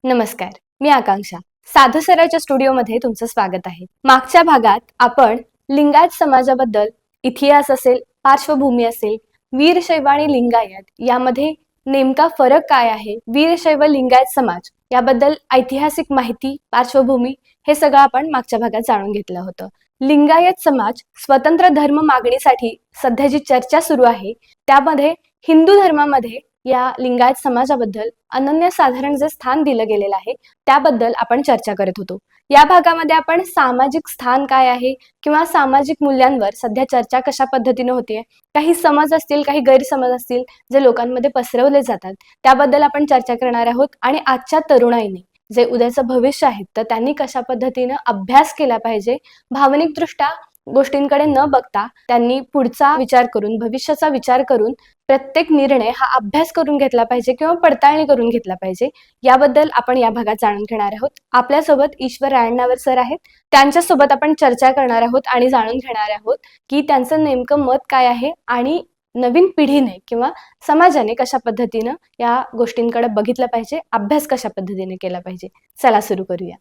नमस्कार, मी आकांक्षा. साधू सराच्या स्टुडिओमध्ये तुमचं स्वागत आहे. मागच्या भागात आपण लिंगायत समाजाबद्दल इतिहास असेल, पार्श्वभूमी असेल, वीरशैव आणि लिंगायत यामध्ये नेमका फरक काय आहे, वीरशैव लिंगायत समाज याबद्दल ऐतिहासिक माहिती, पार्श्वभूमी हे सगळं आपण मागच्या भागात जाणून घेतलं होतं. लिंगायत समाज स्वतंत्र धर्म मागणीसाठी सध्या जी चर्चा सुरू आहे त्यामध्ये हिंदू धर्मामध्ये या लिंगायत समाजाबद्दल अनन्यसाधारण जे स्थान दिलं गेलेलं आहे त्याबद्दल आपण चर्चा करत होतो. या भागामध्ये आपण सामाजिक स्थान काय आहे किंवा सामाजिक मूल्यांवर सध्या चर्चा कशा पद्धतीने होतीये, काही समज असतील, काही गैरसमज असतील जे लोकांमध्ये पसरवले जातात त्याबद्दल आपण चर्चा करणार आहोत. आणि आजच्या तरुणाईने जे उद्याचं भविष्य आहे तर त्यांनी कशा पद्धतीनं अभ्यास केला पाहिजे, भावनिकदृष्ट्या गोष्टींकडे न बघता त्यांनी पुढचा विचार करून, भविष्याचा विचार करून प्रत्येक निर्णय हा अभ्यास करून घेतला पाहिजे किंवा पडताळणी करून घेतला पाहिजे, याबद्दल आपण या भागात जाणून घेणार आहोत. आपल्यासोबत ईश्वर रायण्णावर सर आहेत. त्यांच्यासोबत आपण चर्चा करणार आहोत आणि जाणून घेणार आहोत की त्यांचं नेमकं मत काय आहे आणि नवीन पिढीने किंवा समाजाने कशा पद्धतीनं या गोष्टींकडे बघितलं पाहिजे, अभ्यास कशा पद्धतीने केला पाहिजे. चला सुरू करूया.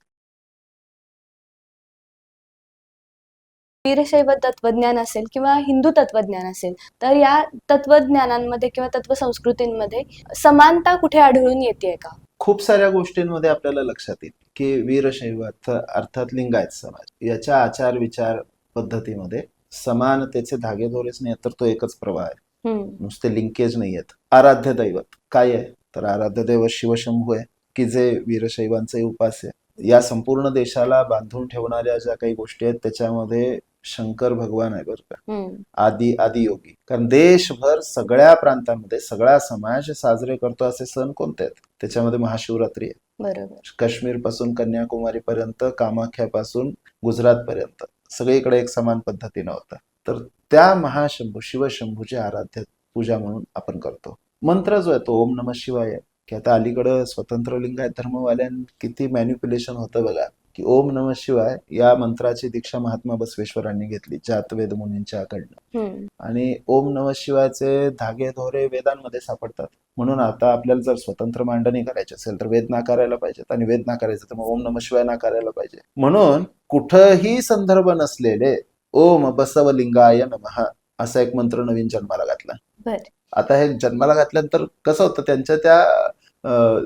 वीरशैव तत्वज्ञान असेल किंवा हिंदू तत्वज्ञान असेल तर या तत्वज्ञानांमध्ये किंवा तत्वसंस्कृतींमध्ये समानता कुठे आढळून येते का? खूप साऱ्या गोष्टींमध्ये आपल्याला लक्षात येईल की वीरशैव अर्थात लिंगायत समाज याच्या आचार विचार पद्धतीमध्ये समानतेचे धागेदोरेच नाही तर तो एकच प्रवाह आहे. नुसते लिंकेज नाही आहेत. आराध्य दैवत काय आहे तर आराध्य दैवत शिवशंभू आहे की जे वीरशैवांचे उपास्य आहे. या संपूर्ण देशाला बांधून ठेवणाऱ्या ज्या काही गोष्टी आहेत त्याच्यामध्ये शंकर भगवान आहे बरं का, आदियोगी. कारण देशभर सगळ्या प्रांतांमध्ये सगळा समाज साजरे करतो असे सण कोणते आहेत त्याच्यामध्ये महाशिवरात्री आहे. बरोबर. काश्मीर पासून कन्याकुमारी पर्यंत, कामाख्या पासून गुजरात पर्यंत सगळीकडे एक समान पद्धतीनं होता. तर त्या महाशंभू शिवशंभूची आराध्य पूजा म्हणून आपण करतो. मंत्र जो आहे तो ओम नमः शिवाय आहे की आता अलीकडं स्वतंत्र लिंगायत धर्मवाल्यां किती मॅन्युप्युलेशन होतं बघा की ओम नमः शिवाय या मंत्राची दीक्षा महात्मा बसवेश्वरांनी घेतली जातवेद मुनींच्याकडनं. आणि ओम नमः शिवायचे धागे दोरे वेदांमध्ये सापडतात. म्हणून आता आपल्याला जर स्वतंत्र मांडणी करायची असेल तर वेद नाकारायला पाहिजेत आणि वेद नाकारायचं तर मग ओम नमः शिवाय नाकारायला पाहिजे. म्हणून कुठंही संदर्भ नसलेले ओम बसवलिंगाय नमः असा एक मंत्र नवीन जन्माला घातला. आता हे जन्माला घातल्यानंतर कसं होतं त्यांच्या त्या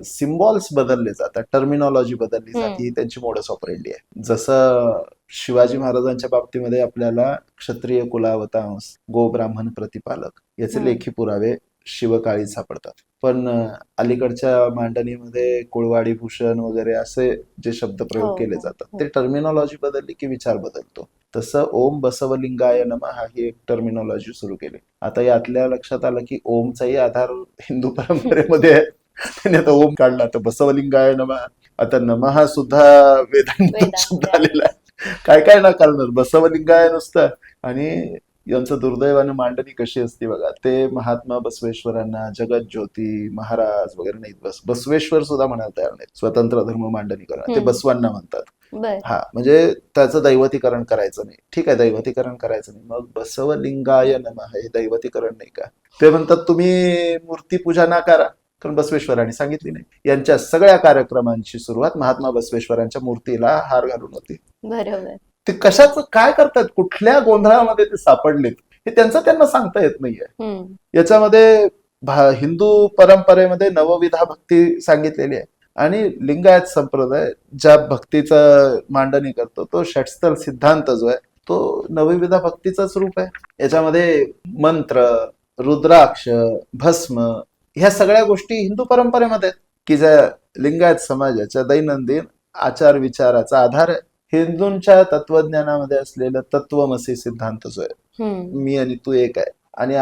सिम्बॉल्स बदलले जातात, टर्मिनॉलॉजी बदलली जाते, ही त्यांची मोडस ऑपरेंडी आहे. जसं शिवाजी महाराजांच्या बाबतीमध्ये आपल्याला क्षत्रिय कुलावतांस, गो ब्राह्मण प्रतिपालक याचे लेखी पुरावे शिवकाळी सापडतात. पण अलीकडच्या मांडणीमध्ये कुळवाडी भूषण वगैरे असे जे शब्द प्रयोग केले जातात ते टर्मिनॉलॉजी बदलली की विचार बदलतो. तसं ओम बसवलिंगाय नमः ही एक टर्मिनॉलॉजी सुरू केली. आता यातल्या लक्षात आलं की ओमचाही आधार हिंदू परंपरेमध्ये आहे. त्याने आता ओम काढला तर बसवलिंगाय नमः. आता नमः सुद्धा वेदांत शब्द आलेला आहे. काय काय ना करणार बसवलिंगाय नुसतं. आणि यांचं दुर्दैवाने मांडणी कशी असते बघा, ते महात्मा बसवेश्वरांना जगत ज्योती महाराज वगैरे नाहीत, बसवेश्वर सुद्धा म्हणायला तयार नाहीत. स्वतंत्र धर्म मांडणी करणं ते बसवांना म्हणतात. हा म्हणजे त्याचं दैवतीकरण करायचं नाही. ठीक आहे, दैवतीकरण करायचं नाही, मग बसवलिंगाय नमः हे दैवतीकरण नाही का? ते म्हणतात तुम्ही मूर्तीपूजा ना करा कारण बसवेश्वरांनी सांगितली नाही. यांच्या सगळ्या कार्यक्रमांची सुरुवात महात्मा बसवेश्वरांच्या मूर्तीला हार घालून होती. बरोबर. ते कशाच काय करतात, कुठल्या गोंधळामध्ये ते सापडलेत हे त्यांना सांगता येत नाहीये. याच्यामध्ये हिंदू परंपरेमध्ये नवविधा भक्ती सांगितलेली आहे आणि लिंगायत संप्रदाय ज्या भक्तीचं मांडणी करतो तो षटस्थल सिद्धांत जो आहे तो नवविधा भक्तीचंच रूप आहे. याच्यामध्ये मंत्र, रुद्राक्ष, भस्म ह्या सगळ्या गोष्टी हिंदू परंपरेमध्ये आहेत की ज्या लिंगायत समाजाच्या दैनंदिन आचार विचाराचा आधार आहे. हिंदूंच्या तत्वज्ञानामध्ये असलेलं तत्वमसी सिद्धांत जो आहे, मी आणि तू एक आहे. आणि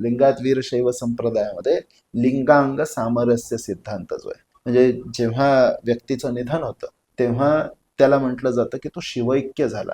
लिंगायत वीरशैव संप्रदायामध्ये लिंगांग सामरस्य सिद्धांत जो आहे, म्हणजे जेव्हा व्यक्तीचं निधन होतं तेव्हा त्याला म्हटलं जातं की तो शिवैक्य झाला,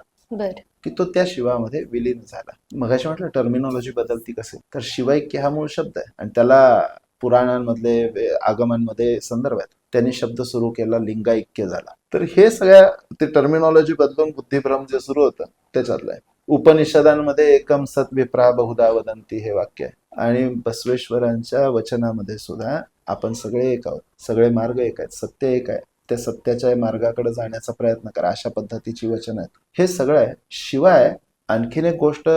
की तो त्या शिवामध्ये विलीन झाला. मगाशी म्हटलं टर्मिनॉलॉजी बदलती कसे, तर शिवैक्य हा मूळ शब्द आहे आणि त्याला पुराणांमध्ये आगमांमध्ये संदर्भ आहेत. त्यांनी शब्द सुरू केला लिंगाऐक्य झाला. तर हे सगळ्या ते टर्मिनॉलॉजी बदलून बुद्धिभ्रम जे सुरू होतं त्याच्यातलं आहे. उपनिषदांमध्ये एकम सत विप्रा बहुधा वदंती हे वाक्य आहे आणि बसवेश्वरांच्या वचनामध्ये सुद्धा आपण सगळे एक आहोत, सगळे मार्ग एक आहेत, सत्य एक आहे, त्या सत्याच्या मार्गाकडे जाण्याचा प्रयत्न करा, अशा पद्धतीची वचन आहेत. हे सगळं आहे. शिवाय आणखीन एक गोष्ट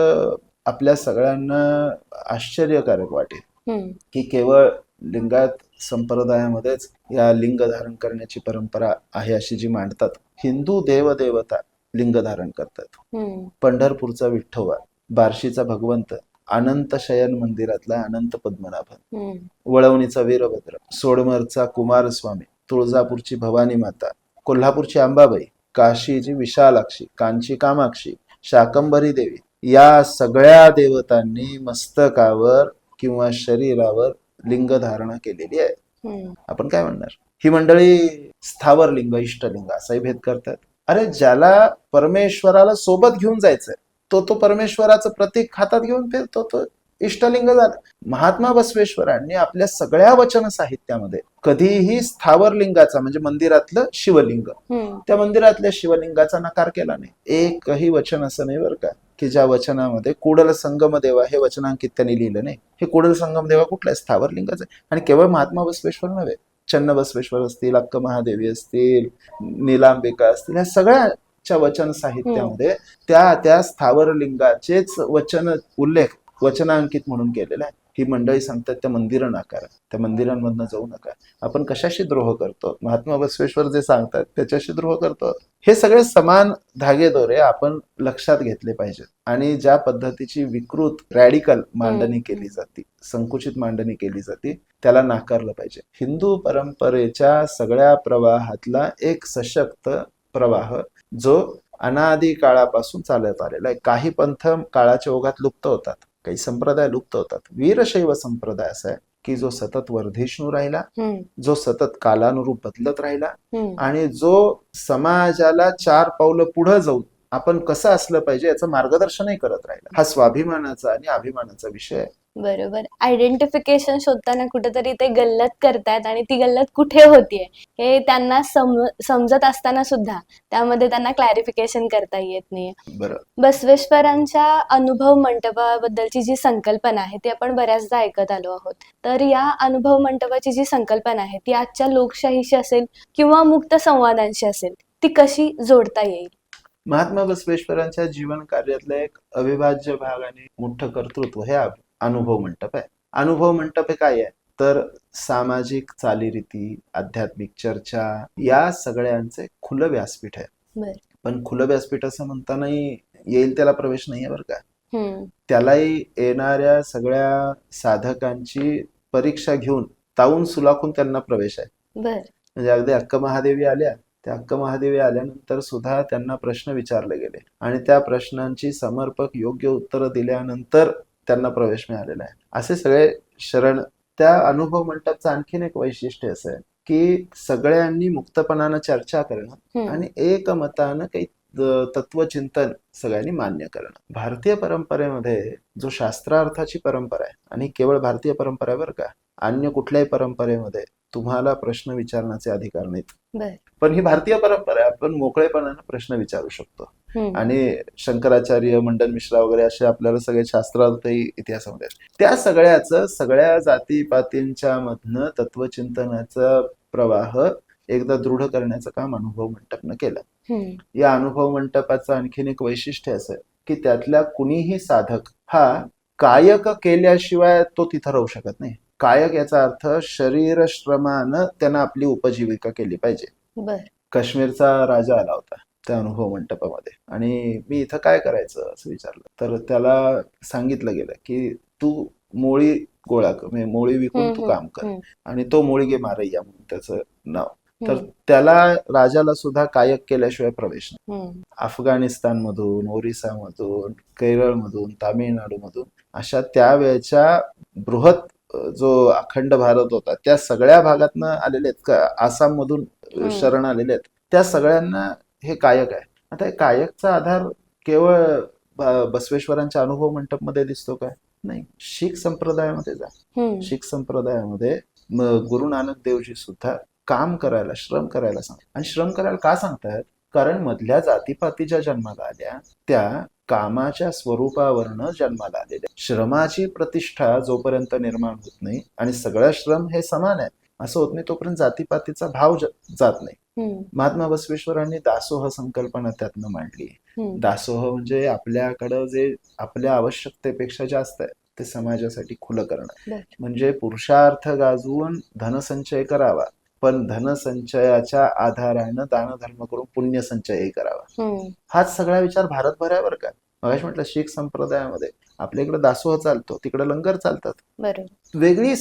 आपल्या सगळ्यांना आश्चर्यकारक वाटेल हम्म. की केवळ लिंगायत संप्रदायामध्येच या लिंग धारण करण्याची परंपरा आहे अशी जी मांडतात. हिंदू देवदेवता लिंग धारण करतात. हम्म. पंढरपूरचा विठ्ठोबा, बार्शीचा भगवंत, अनंत शयन मंदिरातला अनंत पद्मनाभन, हम्म. वळवणीचा वीरभद्र, सोडमरचा कुमारस्वामी, तुळजापूरची भवानी माता, कोल्हापूरची अंबाबाई, काशीची विशालाक्षी, कांची कामाक्षी, शाकंभरी देवी, या सगळ्या देवतांनी मस्तकावर किंवा शरीरावर लिंग धारणा केलेली आहे. हम्म. आपण काय म्हणणार? ही मंडळी स्थावर लिंग, इष्टलिंग असाही भेद करतात. अरे ज्याला परमेश्वराला सोबत घेऊन जायचंय तो परमेश्वराचं प्रतीक हातात घेऊन फिरतो, तो इष्टलिंग झाला. महात्मा बसवेश्वरांनी आपल्या सगळ्या वचन साहित्यामध्ये कधीही स्थावर लिंगाचा म्हणजे मंदिरातलं शिवलिंग, हम्म. त्या मंदिरातल्या शिवलिंगाचा नकार केला नाही. एकही वचन असं नाही बरं का की ज्या वचनामध्ये कुडल संगम देवा हे वचनांकित त्यांनी लिहिलं नाही. हे कुडल संगम देवा कुठला आहे? स्थावर लिंगाचं आहे. आणि केवळ महात्मा बसवेश्वर नव्हे, चन्न बसवेश्वर असतील, अक्क महादेवी असतील, नीलांबिका असतील, या सगळ्याच्या वचन साहित्यामध्ये त्या स्थावर लिंगाचेच उल्लेख वचनांकित म्हणून केलेला आहे. ही मंडळी सांगतात त्या मंदिरं नाकारा, त्या मंदिरांमधनं जाऊ नका. आपण कशाशी द्रोह करतो? महात्मा बसवेश्वर जे सांगतात त्याच्याशी द्रोह करतो. हे सगळे समान धागेदोरे आपण लक्षात घेतले पाहिजेत. आणि ज्या पद्धतीची विकृत रॅडिकल मांडणी केली जाते, संकुचित मांडणी केली जाते, त्याला नाकारलं पाहिजे. हिंदू परंपरेच्या सगळ्या प्रवाहातला एक सशक्त प्रवाह जो अनादी काळापासून चालत आलेला आहे. काही पंथ काळाच्या ओघात लुप्त होतात, काही संप्रदाय लुप्त होतात. वीरशैव संप्रदाय असा आहे की जो सतत वर्धिष्णू राहिला, जो सतत कालानुरूप बदलत राहिला आणि जो समाजाला 4 पावलं पुढे जाऊन आपण कसं असलं पाहिजे याचं मार्गदर्शनही करत राहिला. हा स्वाभिमानाचा आणि अभिमानाचा विषय आहे. बरोबर. आयडेंटिफिकेशन शोधताना कुठेतरी ते गल्लत करतायत आणि ती गल्लत कुठे होतीये हे त्यांना समजत असताना सुद्धा त्यामध्ये त्यांना क्लॅरिफिकेशन करता येत नाहीये. बरं, बसवेश्वरांच्या अनुभव मंटपाबद्दलची जी संकल्पना आहे ती आपण बऱ्याचदा ऐकत आलो आहोत. तर या अनुभव मंटपाची जी संकल्पना आहे ती आजच्या लोकशाहीशी असेल किंवा मुक्त संवादांशी असेल, ती कशी जोडता येईल? महात्मा बसवेश्वरांच्या जीवन कार्यातलं एक अविभाज्य भाग आणि मोठं कर्तृत्व हे अनुभव मंटप आहे. अनुभव मंटप हे काय आहे? तर सामाजिक चालीरीती, आध्यात्मिक चर्चा, या सगळ्यांचे खुलं व्यासपीठ आहे. बरं. पण खुलं व्यासपीठ असं म्हणतानाही येईल त्याला प्रवेश नाही आहे बरं का. त्यालाही येणाऱ्या सगळ्या साधकांची परीक्षा घेऊन तावून सुलाखून त्यांना प्रवेश आहे. बरं. म्हणजे अगदी अक्क महादेवी आल्या, त्या अक्क महादेवी आल्यानंतर सुद्धा त्यांना प्रश्न विचारले गेले आणि त्या प्रश्नांची समर्पक योग्य उत्तरं दिल्यानंतर त्यांना प्रवेश मिळालेला आहे. असे सगळे शरण. त्या अनुभव मंटपचं आणखीन एक वैशिष्ट्य असं आहे की सगळ्यांनी मुक्तपणानं चर्चा करणं आणि एकमतानं काही तत्वचिंतन सगळ्यांनी मान्य करणं. भारतीय परंपरेमध्ये जो शास्त्रार्थाची परंपरा आहे, आणि केवळ भारतीय परंपरा बरं का, अन्य कुठल्याही परंपरेमध्ये तुम्हाला प्रश्न विचारण्याचे अधिकार नाहीत. पण ही भारतीय परंपरा आहे, आपण मोकळेपणानं प्रश्न विचारू शकतो. आणि शंकराचार्य, मंडन मिश्रा वगैरे असे आपल्याला सगळे शास्त्रार्थही इतिहासामध्ये त्या सगळ्याचं सगळ्या जातीपातींच्या मधनं तत्वचिंतनाचा प्रवाह एकदा दृढ करण्याचं काम अनुभव मंटपनं केलं. या अनुभव मंटपाचं आणखीन एक वैशिष्ट्य असं आहे की त्यातल्या कुणीही साधक हा कायक केल्याशिवाय तो तिथं राहू शकत नाही. कायक याचा अर्थ शरीर श्रमानं त्यानं आपली उपजीविका केली पाहिजे. काश्मीरचा राजा आला होता त्या अनुभव मंटपामध्ये आणि मी इथं काय करायचं असं विचारलं, तर त्याला सांगितलं गेलं की तू मोळी गोळा कर, म्हणजे मोळी विकून तू काम कर, आणि तो मोळीगे मारय्या म्हणून त्याचं नाव. तर त्याला राजाला सुद्धा कायक केल्याशिवाय प्रवेश नाही. अफगाणिस्तान मधून, ओरिसा मधून, केरळ मधून, तामिळनाडू मधून अशा त्यावेळेच्या बृहत जो अखंड भारत होता त्या सगळ्या भागातनं आलेले आहेत, आसाम मधून शरण आलेले आहेत, त्या सगळ्यांना हे कायक आहे. आता हे कायकचा आधार केवळ बसवेश्वरांच्या अनुभव मंटप मध्ये दिसतो काय? नाही. शीख संप्रदायामध्ये जा. शीख संप्रदायामध्ये गुरु नानक देवजी सुद्धा काम करायला, श्रम करायला सांगतात. आणि श्रम करायला का सांगतात? कारण मधल्या जातीपाती ज्या जन्माला आल्या त्या कामाच्या स्वरूपावरनं जन्माला आलेल्या. श्रमाची प्रतिष्ठा जोपर्यंत निर्माण होत नाही, आणि सगळं श्रम हे समान आहे, असं होत नाही तोपर्यंत जातीपातीचा भाव जात नाही. हम्म, महात्मा बसवेश्वरांनी दासोह संकल्पना त्यातनं मांडली. हम्म, दासोह म्हणजे आपल्याकडं जे आपल्या आवश्यकतेपेक्षा जास्त आहे ते समाजासाठी खुलं करणं. बर. म्हणजे पुरुषार्थ गाजवून धनसंचय करावा, पण धनसंचयाच्या आधारानं दानधर्म करून पुण्यसंचयही करावा. हम्म, हाच सगळा विचार भारतभरावर का. मगाशी म्हटलं शीख संप्रदायामध्ये आपल्या इकडे दासोह चालतो, तिकडे लंगर चालतात. बरोबर. वेगळी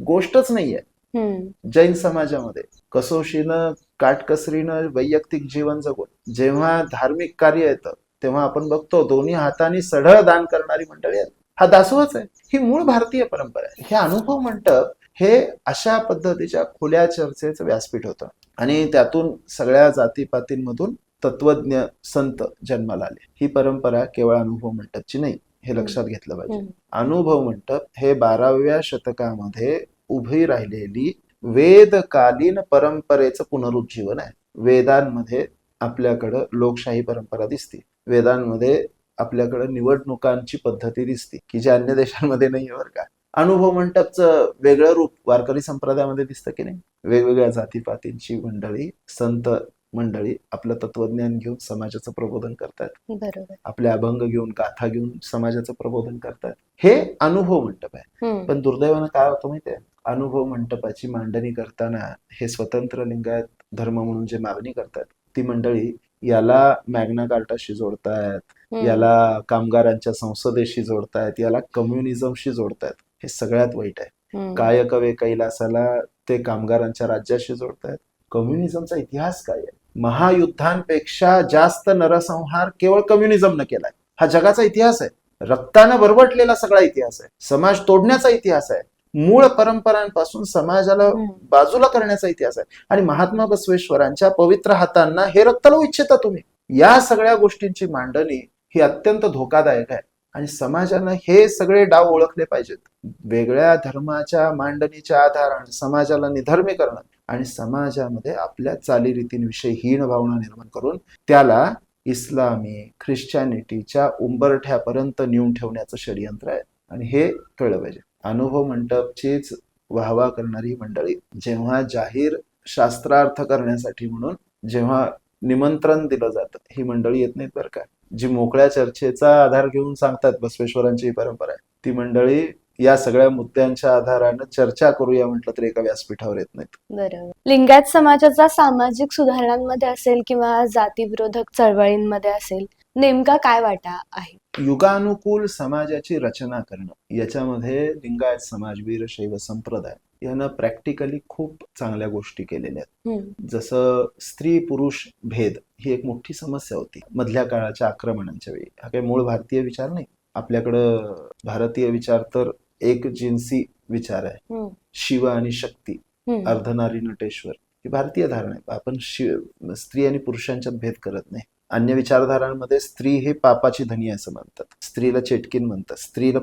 गोष्टच नाहीये. हम्म, जैन समाजामध्ये कसोशीनं काटकसरीनं वैयक्तिक जीवन जगून जेव्हा धार्मिक कार्य येतं तेव्हा आपण बघतो दोन्ही हातांनी सढळ दान करणारी मंडळी आहेत. हा दासोहच आहे. ही मूळ भारतीय परंपरा आहे. हे अनुभव मंडप हे अशा पद्धतीच्या खुल्या चर्चेचं व्यासपीठ होतं आणि त्यातून सगळ्या जातीपातींमधून तत्वज्ञ संत जन्माला आले. ही परंपरा केवळ अनुभव मंडपची नाही, हे लक्षात घेतलं पाहिजे. हम्म, अनुभव मंडप हे 12व्या शतकामध्ये उभी राहिलेली वेदकालीन परंपरेचं पुनरुज्जीवन आहे. वेदांमध्ये आपल्याकडं लोकशाही परंपरा दिसते. वेदांमध्ये आपल्याकडं निवडणुकांची पद्धती दिसते की जे अन्य देशांमध्ये नाही बरं का. अनुभव मंडपचं वेगळं रूप वारकरी संप्रदायामध्ये दिसतं की नाही. वेगवेगळ्या जातीपातींची मंडळी, संत मंडळी आपलं तत्वज्ञान घेऊन समाजाचं प्रबोधन करतात. बरोबर. आपले अभंग घेऊन, गाथा घेऊन समाजाचं प्रबोधन करतात. हे अनुभव मंडप आहे. हम्म, पण दुर्दैवानं काय होतं माहितीये, अनुभव मंडपाची मांडणी करताना हे स्वतंत्र लिंगायत धर्म म्हणून जे मागणी करतात ती मंडळी याला मॅग्ना कार्टाशी जोडतायत, हम्म, याला कामगारांच्या संसदेशी जोडतायत, याला कम्युनिझमशी जोडतायत. हे सगळ्यात वाईट आहे. हम्म, कायकवे कैलासाला ते कामगारांच्या राज्याशी जोडतायत. कम्युनिझमचा इतिहास काय आहे? महायुद्धांपेक्षा जास्त नरसंहार केवळ कम्युनिझमनं केलाय. हा जगाचा इतिहास आहे. रक्तानं बरबटलेला सगळा इतिहास आहे. समाज तोडण्याचा इतिहास आहे. मूळ परंपरांपासून समाजाला हम्म, बाजूला करण्याचा इतिहास आहे. आणि महात्मा बसवेश्वरांच्या पवित्र हातांना हे रक्त लावू इच्छिता तुम्ही. या सगळ्या गोष्टींची मांडणी ही अत्यंत धोकादायक आहे आणि समाजानं हे सगळे डाव ओळखले पाहिजेत. वेगळ्या धर्माच्या मांडणीच्या आधाराने समाजाला निधर्मी करणं आणि समाजामध्ये आपल्या चालीरीतींविषयी हीन भावना निर्माण करून त्याला इस्लामी ख्रिश्चॅनिटीच्या उंबरठ्यापर्यंत नेऊन ठेवण्याचं षडयंत्र आहे आणि हे कळलं पाहिजे. अनुभव मंडपचीच वाहवा करणारी मंडळी जेव्हा जाहीर शास्त्रार्थ करण्यासाठी म्हणून जेव्हा निमंत्रण दिलं जातं ही मंडळी येत नाहीत बरं का. जी मोकळ्या चर्चेचा आधार घेऊन सांगतात बसवेश्वरांची ही परंपरा आहे ती मंडळी या सगळ्या मुद्द्यांच्या आधारानं चर्चा करूया म्हटलं तर एका व्यासपीठावर येत नाहीत. बरोबर. लिंगायत समाजाचा सामाजिक सुधारणांमध्ये असेल किंवा जातीविरोधक चळवळींमध्ये असेल, नेमका काय वाटा आहे? युगानुकूल समाजाची रचना करणं याच्यामध्ये लिंगायत समाज, वीरशैव संप्रदाय यानं प्रॅक्टिकली खूप चांगल्या गोष्टी केलेल्या आहेत. हम्म, जसं स्त्री पुरुष भेद ही एक मोठी समस्या होती मधल्या काळाच्या आक्रमणांच्या वेळी. हा काही मूळ भारतीय विचार नाही. आपल्याकडं भारतीय विचार तर एक जिन्सी विचार आहे. हम्म, शिव आणि शक्ती, हम्म, अर्धनारी नटेश्वर ही भारतीय धारणा आहे. आपण स्त्री आणि पुरुषांच्यात भेद करत नाही. अन्य विचारधारांमध्ये स्त्री हे पापाची धनी असं म्हणतात. स्त्रीला चेटकीन म्हणतात. स्त्रीला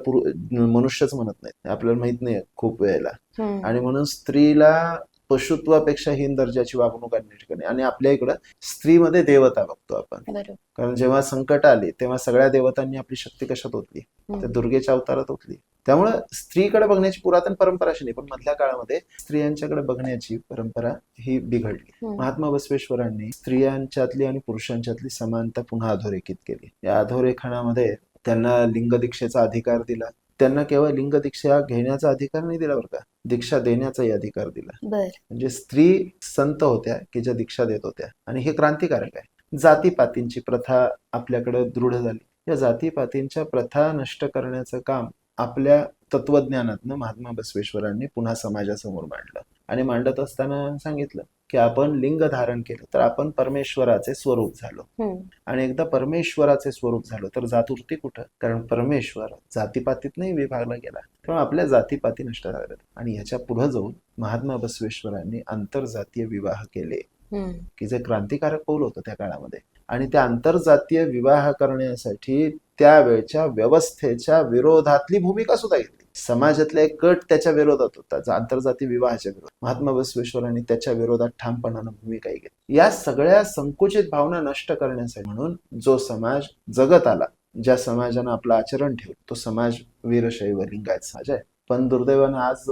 मनुष्यच म्हणत नाहीत. आपल्याला माहित नाही खूप वेळेला. हम्म, आणि म्हणून स्त्रीला पशुत्वापेक्षा हीन दर्जाची वागणूक अन्य ठिकाणी. आणि आपल्या इकडं स्त्रीमध्ये देवता बघतो आपण. बरोबर. कारण जेव्हा संकट आली तेव्हा सगळ्या देवतांनी आपली शक्ती कशात ओतली? हम्म, त्या दुर्गेच्या अवतारात ओतली. त्यामुळं स्त्रीकडे बघण्याची पुरातन परंपरा अशी नाही, पण मधल्या काळामध्ये स्त्रियांच्याकडे बघण्याची परंपरा ही बिघडली. हम्म, महात्मा बसवेश्वरांनी स्त्रियांच्यातली आणि पुरुषांच्यातली समानता पुन्हा अधोरेखित केली. या अधोरेखनामध्ये त्यांना लिंग दीक्षेचा अधिकार दिला. त्यांना केवळ लिंग दीक्षा घेण्याचा अधिकार नाही दिला बरं का, दीक्षा देण्याचाही अधिकार दिला. बर. म्हणजे स्त्री संत होत्या की ज्या दीक्षा देत होत्या आणि हे क्रांतिकारक आहे. जातीपातींची प्रथा आपल्याकडे दृढ झाली. या जातीपातींच्या प्रथा नष्ट करण्याचं काम आपल्या तत्वज्ञानातनं महात्मा बसवेश्वरांनी पुन्हा समाजासमोर मांडलं आणि मांडत असताना सांगितलं की आपण लिंग धारण केलं तर आपण परमेश्वराचे स्वरूप झालो. हम्म, आणि एकदा परमेश्वराचे स्वरूप झालो तर जात उरते कुठं? कारण परमेश्वर जातीपातीत नाही विभागला गेला. तेव्हा आपल्या जातीपाती नष्ट झाल्या. आणि ह्याच्या पुढे जाऊन महात्मा बसवेश्वरांनी आंतरजातीय विवाह केले हम्म, की जे क्रांतिकारक पाऊल होतं त्या काळामध्ये. आणि त्या आंतरजातीय विवाह करण्यासाठी त्यावेळच्या व्यवस्थेच्या विरोधातली भूमिका सुद्धा घेतली. समाजातला एक गट त्याच्या विरोधात होता, आंतरजातीय विवाहाच्या विरोधात. महात्मा बसवेश्वरांनी त्याच्या विरोधात ठामपणानं भूमिकाही घेतली. या सगळ्या संकुचित भावना नष्ट करण्यासाठी म्हणून जो समाज जगत आला, ज्या समाजानं आपलं आचरण ठेवलं, तो समाज वीरशैव लिंगायत समाज आहे. पण दुर्दैवानं आज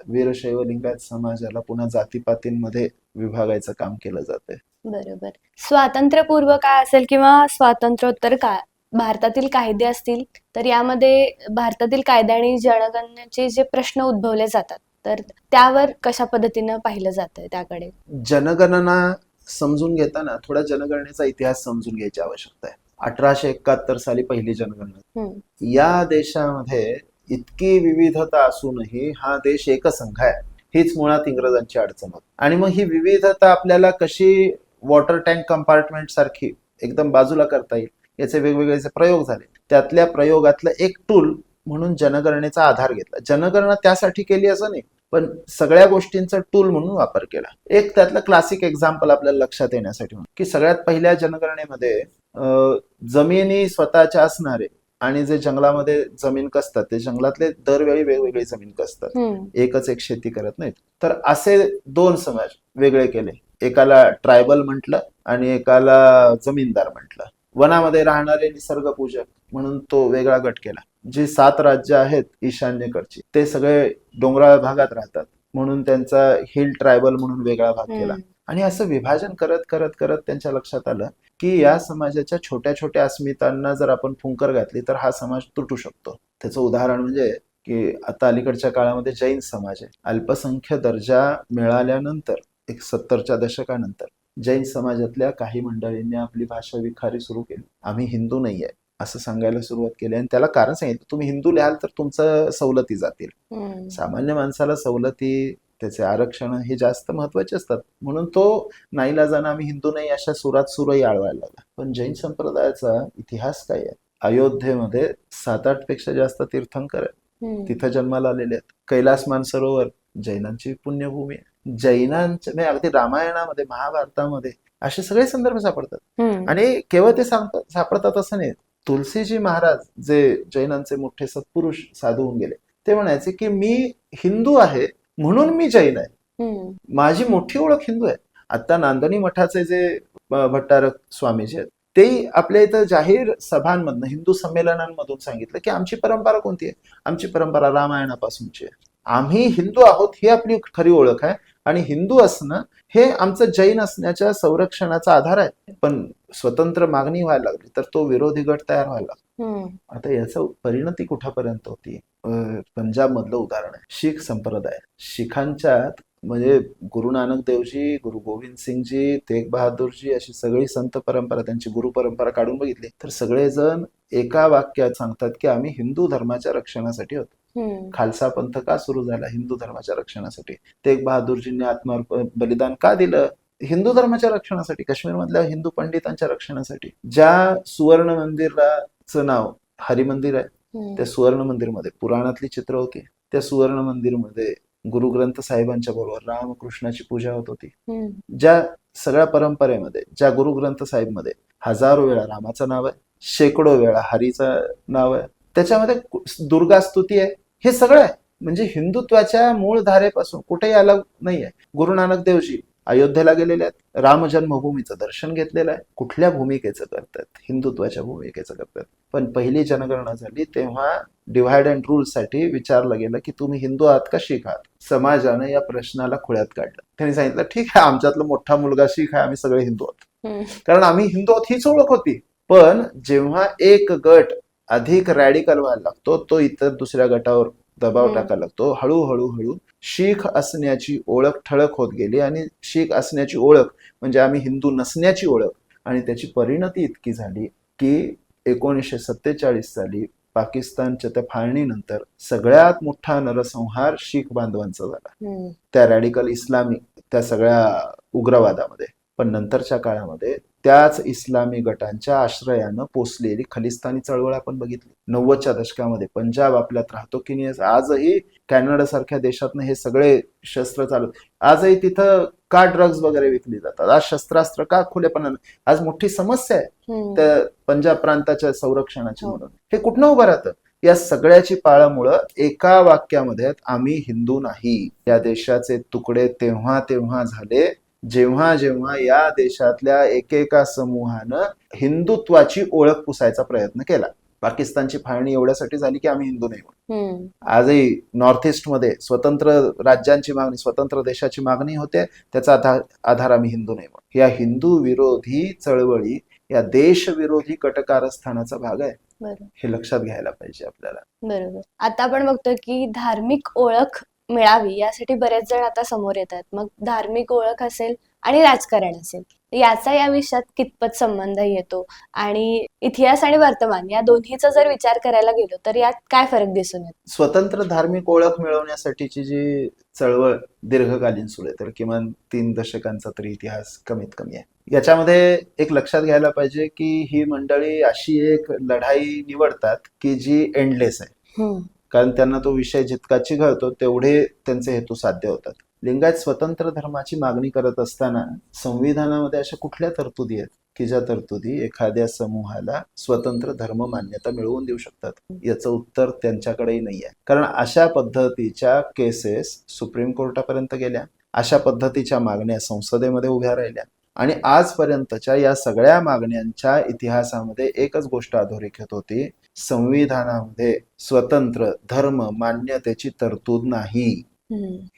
वीरशैव लिंगायत समाजाला पुन्हा जातीपातींमध्ये विभागायचं काम केलं जातंय. बरोबर. स्वातंत्र्यपूर्व काळ असेल किंवा स्वातंत्र्योत्तर काळ, भारतातील कायदे असतील, तर यामध्ये भारतातील कायदे आणि जनगणनेचे जे प्रश्न उद्भवले जातात, तर त्यावर कशा पद्धतीनं पाहिलं जातंय त्याकडे? जनगणना समजून घेताना थोडा जनगणनेचा इतिहास समजून घ्यायची आवश्यकता आहे. 1871 साली पहिली जनगणना. हम्म. या देशामध्ये इतकी विविधता असूनही हा देश एकसंघ आहे, हीच मुळात इंग्रजांची अडचण होती. आणि मग ही विविधता आपल्याला कशी वॉटर टँक कंपार्टमेंट सारखी एकदम बाजूला करता येईल याचे वेगवेगळे जे प्रयोग झाले, त्यातल्या प्रयोगातलं एक टूल म्हणून जनगणनेचा आधार घेतला. जनगणना त्यासाठी केली असं नाही, पण सगळ्या गोष्टींचा टूल म्हणून वापर केला. एक त्यातलं क्लासिक एक्झाम्पल आपल्याला लक्षात येण्यासाठी की सगळ्यात पहिल्या जनगणनेमध्ये जमिनी स्वतःच्या असणारे आणि जे जंगलामध्ये जमीन कसतात ते जंगलातले दरवेळी वेगवेगळी जमीन कसतात, एकच एक शेती करत नाहीत. तर असे दोन समाज वेगळे केले, एकाला ट्रायबल म्हटलं आणि एकाला जमीनदार म्हटलं. वनामध्ये राहणारे निसर्गपूजक म्हणून तो वेगळा गट केला. जी 7 राज्य आहेत ईशान्येकडची ते सगळे डोंगराळ भागात राहतात म्हणून त्यांचा हिल ट्रायबल म्हणून वेगळा भाग केला. आणि असं विभाजन करत करत करत त्यांच्या लक्षात आलं की या समाजाच्या छोट्या छोट्या अस्मितांना जर आपण फुंकर घातली तर हा समाज तुटू शकतो. त्याचं उदाहरण म्हणजे की आता अलीकडच्या काळामध्ये जैन समाज आहे. अल्पसंख्य दर्जा मिळाल्यानंतर एक 70च्या दशकानंतर जैन समाजातल्या काही मंडळींनी आपली भाषा विखारी सुरू केली. आम्ही हिंदू नाहीये असं सांगायला सुरुवात केली आणि त्याला कारण सांगितलं, तुम्ही हिंदू लिहाल तर तुमचं सवलती जातील. सामान्य माणसाला सवलती, त्याचे आरक्षण हे जास्त महत्वाचे असतात म्हणून तो नाईलाजानं आम्ही हिंदू नाही अशा सुरात सुरही आळवायला लागला. पण जैन संप्रदायाचा इतिहास काय आहे? अयोध्येमध्ये 7-8 पेक्षा जास्त तीर्थंकर आहेत, तिथं जन्माला आलेले आहेत. कैलास मानसरोवर जैनांची पुण्यभूमी आहे. जैनांच्या म्हणजे अगदी रामायणामध्ये महाभारतामध्ये असे सगळे संदर्भ सापडतात. आणि केवळ ते सापडतात असं नाही. तुलसीजी महाराज जे जैनांचे मोठे सत्पुरुष साधू होऊन गेले, ते म्हणायचे की मी हिंदू आहे म्हणून मी जैन आहे, माझी मोठी ओळख हिंदू आहे. आता नांदणी मठाचे जे भट्टारक स्वामीजी आहेत ते आपल्या इथं जाहीर सभांमधनं हिंदू संमेलनांमधून सांगितलं की आमची परंपरा कोणती आहे? आमची परंपरा रामायणापासूनची आहे. आम्ही हिंदू आहोत ही आपली खरी ओळख आहे आणि हिंदू असणं हे आमचं जैन असण्याच्या संरक्षणाचा आधार आहे. पण स्वतंत्र मागणी व्हायला लागली तर तो विरोधी गट तयार व्हायला लागला. आता याचा परिणती कुठपर्यंत होती? पंजाब मधलं उदाहरण आहे. शीख संप्रदाय, शिखांच्यात म्हणजे गुरु नानक देवजी, गुरु गोविंद सिंगजी, तेग बहादूरजी अशी सगळी संत परंपरा, त्यांची गुरु परंपरा काढून बघितली तर सगळेजण एका वाक्यात सांगतात की आम्ही हिंदू धर्माच्या रक्षणासाठी होतो. खालसा पंथ का सुरू झाला? हिंदू धर्माच्या रक्षणासाठी. तेग बहादूरजींनी आत्मार्पण बलिदान का दिलं? हिंदू धर्माच्या रक्षणासाठी, काश्मीर मधल्या हिंदू पंडितांच्या रक्षणासाठी. ज्या सुवर्ण मंदिराचं नाव हरिमंदिर आहे, त्या सुवर्ण मंदिरमध्ये पुराणातली चित्र होती. त्या सुवर्ण मंदिरमध्ये गुरु ग्रंथ साहेबांच्या बरोबर रामकृष्णाची पूजा होत होती. ज्या सगळ्या परंपरेमध्ये, ज्या गुरु ग्रंथ साहेब मध्ये 1000 वेळा रामाचं नाव आहे, शेकडो वेळा हरीचं नाव आहे, त्याच्यामध्ये दुर्गा स्तुती आहे, हे सगळं आहे. म्हणजे हिंदुत्वाच्या मूळ धारेपासून कुठेही आलं नाहीये. गुरु नानक देवजी अयोध्येला गेलेले आहेत, राम जन्मभूमीचं दर्शन घेतलेलं आहे. कुठल्या भूमिकेचं करतात? हिंदुत्वाच्या भूमिकेचं करतात. पण पहिली जनगणना झाली तेव्हा डिव्हाइड अँड रूल साठी विचारलं गेलं की तुम्ही हिंदू आहात का शीख आहात? समाजानं या प्रश्नाला खुळ्यात काढलं. त्यांनी सांगितलं ठीक आहे, आमच्यातला मोठा मुलगा शीख आहे, आम्ही सगळे हिंदू आहोत, कारण आम्ही हिंदू आहोत हीच ओळख होती. पण जेव्हा एक गट अधिक रॅडिकल व्हायला लागतो, तो इतर दुसऱ्या गटावर दबाव टाकायला लागतो. हळूहळू शीख असण्याची ओळख ठळक होत गेली आणि शीख असण्याची ओळख म्हणजे आम्ही हिंदू नसण्याची ओळख. आणि त्याची परिणती इतकी झाली की 1947 साली पाकिस्तानच्या त्या फाळणीनंतर सगळ्यात मोठा नरसंहार शीख बांधवांचा झाला, त्या रॅडिकल इस्लामिक त्या सगळ्या उग्रवादामध्ये. पण नंतरच्या काळामध्ये त्याच इस्लामी गटांच्या आश्रयानं पोचलेली खलिस्तानी चळवळ आपण बघितली. 90च्या दशकामध्ये पंजाब आपल्यात राहतो की नाही, आजही कॅनडा सारख्या देशातनं हे सगळे शस्त्र चालू, आजही तिथं का ड्रग्ज वगैरे विकली जातात, आज शस्त्रास्त्र का खुलेपणानं, आज मोठी समस्या आहे त्या पंजाब प्रांताच्या संरक्षणाची. म्हणून हे कुठनं उभं राहतं? या सगळ्याची पाळमुळं एका वाक्यामध्ये आम्ही हिंदू नाही. या देशाचे तुकडे तेव्हा तेव्हा झाले जेव्हा जेव्हा या देशातल्या एकेका समूहानं हिंदुत्वाची ओळख पुसायचा प्रयत्न केला. पाकिस्तानची फाळणी एवढ्यासाठी झाली की आम्ही हिंदू नाही म्हणून. हम्म. आजही नॉर्थ ईस्ट मध्ये स्वतंत्र राज्यांची मागणी, स्वतंत्र देशाची मागणी होते, त्याचा आधार आम्ही हिंदू नाही म्हणून. या हिंदू विरोधी चळवळी या देशविरोधी कटकारस्थानाचा भाग आहे, बरोबर हे लक्षात घ्यायला पाहिजे आपल्याला. बरोबर. आता आपण बघतो की धार्मिक ओळख मिळावी यासाठी बरेच जण आता समोर येतात. मग धार्मिक ओळख असेल आणि राजकारण असेल, याचा या विषयात कितपत संबंध येतो, आणि इतिहास आणि वर्तमान या दोन्हीचा जर विचार करायला गेलो तर यात काय फरक दिसून येतो? स्वतंत्र धार्मिक ओळख मिळवण्यासाठीची जी चळवळ दीर्घकालीन सुरू आहे, तर किमान 3 दशकांचा तरी इतिहास कमीत कमी आहे. याच्यामध्ये एक लक्षात घ्यायला पाहिजे की ही मंडळी अशी एक लढाई निवडतात की जी एंडलेस आहे, कारण त्यांना तो विषय जितका चिघळतो तेवढे त्यांचे हेतू साध्य होतात. लिंगायत स्वतंत्र धर्माची मागणी करत असताना संविधानामध्ये अशा कुठल्या तरतुदी आहेत की ज्या तरतुदी एखाद्या समूहाला स्वतंत्र धर्म मान्यता मिळवून देऊ शकतात? याचं उत्तर त्यांच्याकडेही नाही आहे, कारण अशा पद्धतीच्या केसेस सुप्रीम कोर्टापर्यंत गेल्या, अशा पद्धतीच्या मागण्या संसदेमध्ये उभ्या राहिल्या, आणि आजपर्यंतच्या या सगळ्या मागण्यांच्या इतिहासामध्ये एकच गोष्ट अधोरेखित होती, संविधानामध्ये स्वतंत्र धर्म मान्यतेची तरतूद नाही.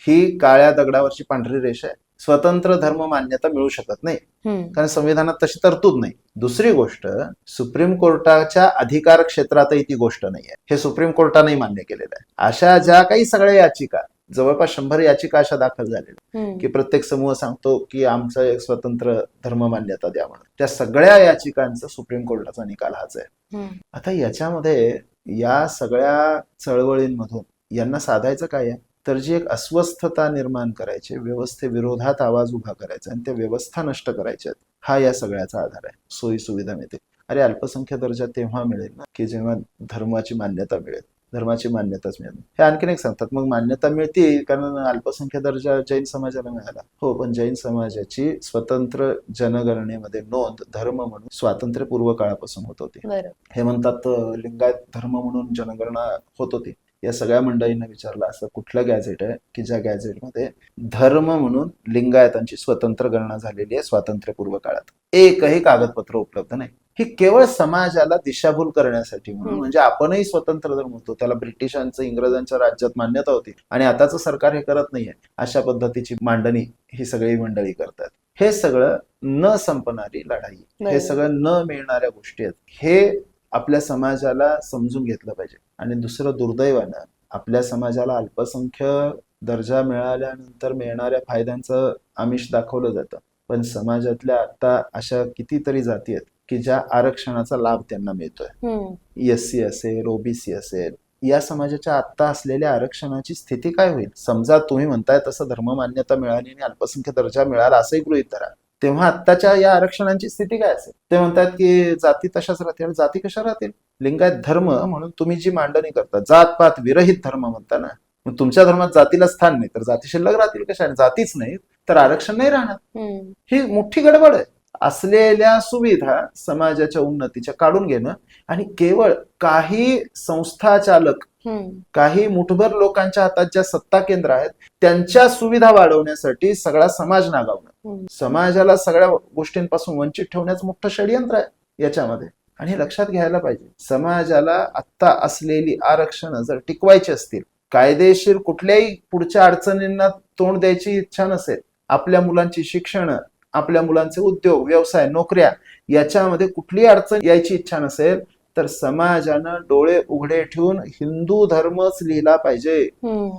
ही काळ्या दगडावरची पांढरी रेषा आहे. स्वतंत्र धर्म मान्यता मिळू शकत नाही, कारण संविधानात तशी तरतूद नाही. दुसरी गोष्ट, सुप्रीम कोर्टाच्या अधिकार क्षेत्रातही ती गोष्ट नाही आहे, हे सुप्रीम कोर्टाने मान्य केलेलं आहे. अशा ज्या काही सगळ्या याचिका, जवळपास 100 याचिका अशा दाखल झालेल्या की प्रत्येक समूह सांगतो की आमचं एक स्वतंत्र धर्म मान्यता द्या म्हणून, त्या सगळ्या याचिकांचा सुप्रीम कोर्टाचा निकाल हाच आहे. आता याच्यामध्ये या सगळ्या चळवळींमधून यांना साधायचं काय आहे, तर जी एक अस्वस्थता निर्माण करायची, व्यवस्थेविरोधात आवाज उभा करायचा आणि त्या व्यवस्था नष्ट करायच्या, हा या सगळ्याचा आधार आहे. सोयी सुविधा मिळते. अरे अल्पसंख्य दर्जा तेव्हा मिळेल ना की जेव्हा धर्माची मान्यता मिळेल. धर्माची मान्यताच मिळेल. हे आणखीन एक सांगतात, मग मान्यता मिळते कारण अल्पसंख्य दर्जा जैन समाजाला मिळाला. हो, पण जैन समाजाची स्वतंत्र जनगणनेमध्ये नोंद धर्म म्हणून स्वातंत्र्यपूर्व काळापासून होत होती. हे म्हणतात लिंगायत धर्म म्हणून जनगणना होत होती. या सगळ्या मंडळींना विचारलं असं कुठलं गॅझेट आहे की ज्या गॅझेटमध्ये धर्म म्हणून लिंगायतांची स्वतंत्र गणना झालेली आहे स्वातंत्र्यपूर्व काळात? एकही कागदपत्र उपलब्ध नाही. ही केवळ समाजाला दिशाभूल करण्यासाठी म्हणून, म्हणजे आपणही स्वतंत्र धर्म होतो, त्याला ब्रिटिशांचं इंग्रजांच्या राज्यात मान्यता होती आणि आताचं सरकार हे करत नाहीये, अशा पद्धतीची मांडणी ही सगळी मंडळी करतात. हे सगळं न संपणारी लढाई, हे सगळं न मिळणाऱ्या गोष्टी आहेत, हे आपल्या समाजाला समजून घेतलं पाहिजे. आणि दुसरं, दुर्दैवानं आपल्या समाजाला अल्पसंख्य दर्जा मिळाल्यानंतर मिळणाऱ्या फायद्यांचं आमिष दाखवलं जातं, पण समाजातल्या आता अशा कितीतरी जाती आहेत की ज्या आरक्षणाचा लाभ त्यांना मिळतोय. एससी असेल, ओबीसी असेल, या समाजाच्या आता असलेल्या आरक्षणाची स्थिती काय होईल? समजा तुम्ही म्हणताय तसं धर्म मान्यता मिळाली आणि अल्पसंख्य दर्जा मिळाला असंही गृहीत धरा, तेव्हा आत्ताच्या या आरक्षणांची स्थिती काय असेल? ते म्हणतात की जाती तशाच राहतील. जाती कशा राहतील? लिंगायत धर्म म्हणून तुम्ही जी मांडणी करता, जातपात विरहित धर्म म्हणता ना, मग तुमच्या धर्मात जातीला स्थान नाही तर जाती शिल्लक राहतील कशा? जातीच नाही तर आरक्षण नाही राहणार. ही मोठी गडबड आहे. असलेल्या सुविधा समाजाच्या उन्नतीच्या काढून घेणं आणि केवळ काही संस्था चालक, काही मुठभर लोकांच्या हातात ज्या सत्ता केंद्र आहेत त्यांच्या सुविधा वाढवण्यासाठी सगळा समाज नागावणं, समाजाला सगळ्या गोष्टींपासून वंचित ठेवण्याचं मोठं षडयंत्र आहे याच्यामध्ये. आणि हे लक्षात घ्यायला पाहिजे, समाजाला आत्ता असलेली आरक्षण जर टिकवायची असतील, कायदेशीर कुठल्याही पुढच्या अडचणींना तोंड द्यायची इच्छा नसेल, आपल्या मुलांची शिक्षण, आपल्या मुलांचे उद्योग, व्यवसाय, नोकऱ्या याच्यामध्ये कुठलीही अडचण यायची इच्छा नसेल, तर समाजानं डोळे उघडे ठेवून हिंदू धर्मच लिहिला पाहिजे.